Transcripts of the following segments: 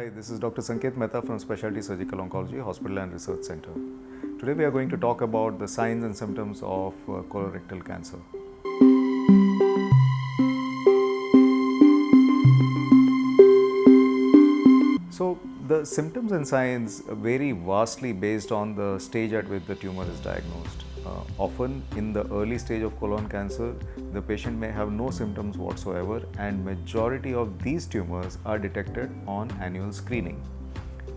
Hi, this is Dr. Sanket Mehta from Specialty Surgical Oncology Hospital and Research Center. Today we are going to talk about the signs and symptoms of colorectal cancer. So the symptoms and signs vary vastly based on the stage at which the tumor is diagnosed. Often in the early stage of colon cancer, the patient may have no symptoms whatsoever, and majority of these tumors are detected on annual screening.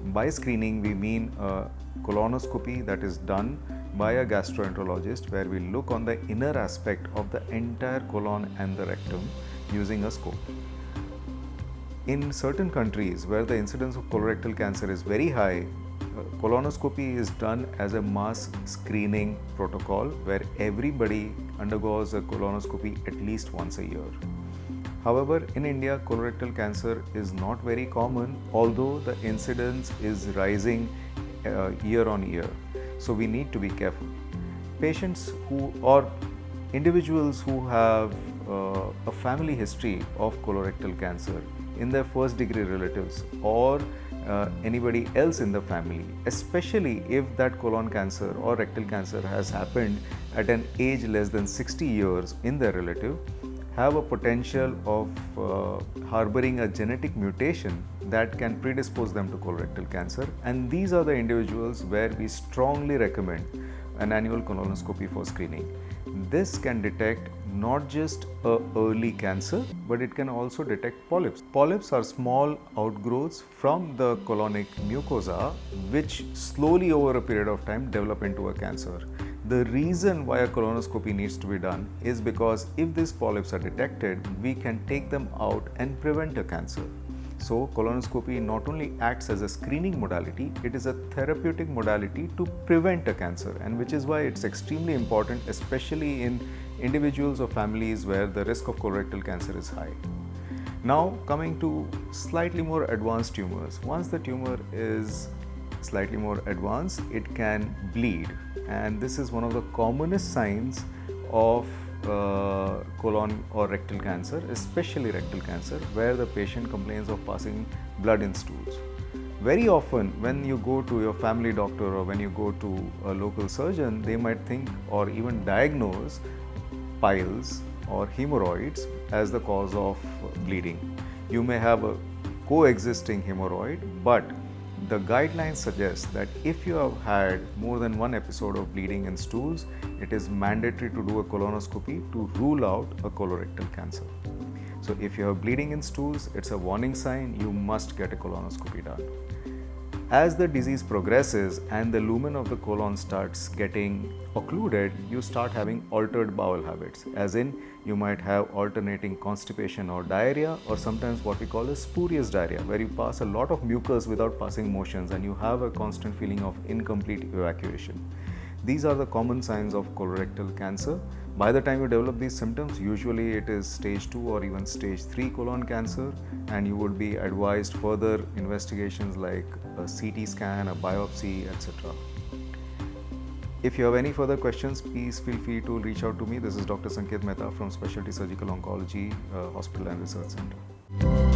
By screening, we mean a colonoscopy that is done by a gastroenterologist, where we look on the inner aspect of the entire colon and the rectum using a scope. In certain countries where the incidence of colorectal cancer is very high, colonoscopy is done as a mass screening protocol where everybody undergoes a colonoscopy at least once a year. However, in India, colorectal cancer is not very common, although the incidence is rising year on year. So we need to be careful. Patients or individuals who have a family history of colorectal cancer in their first degree relatives or anybody else in the family, especially if that colon cancer or rectal cancer has happened at an age less than 60 years in their relative, have a potential of harboring a genetic mutation that can predispose them to colorectal cancer. And these are the individuals where we strongly recommend an annual colonoscopy for screening. This can detect not just early cancer, but it can also detect polyps. Polyps are small outgrowths from the colonic mucosa, which slowly over a period of time develop into a cancer. The reason why a colonoscopy needs to be done is because if these polyps are detected, we can take them out and prevent a cancer. So colonoscopy not only acts as a screening modality, it is a therapeutic modality to prevent a cancer, and which is why it's extremely important, especially in individuals or families where the risk of colorectal cancer is high. Now coming to slightly more advanced tumors. Once the tumor is slightly more advanced, it can bleed, and this is one of the commonest signs of colon or rectal cancer, especially rectal cancer, where the patient complains of passing blood in stools. Very often when you go to your family doctor or when you go to a local surgeon, they might think or even diagnose piles or hemorrhoids as the cause of bleeding. You may have a coexisting hemorrhoid, but the guidelines suggest that if you have had more than one episode of bleeding in stools, it is mandatory to do a colonoscopy to rule out a colorectal cancer. So if you have bleeding in stools, it's a warning sign, you must get a colonoscopy done. As the disease progresses and the lumen of the colon starts getting occluded, you start having altered bowel habits, as in you might have alternating constipation or diarrhea, or sometimes what we call a spurious diarrhea, where you pass a lot of mucus without passing motions and you have a constant feeling of incomplete evacuation. These are the common signs of colorectal cancer. By the time you develop these symptoms, usually it is stage 2 or even stage 3 colon cancer, and you would be advised further investigations like a CT scan, a biopsy, etc. If you have any further questions, please feel free to reach out to me. This is Dr. Sanket Mehta from Specialty Surgical Oncology Hospital and Research Center.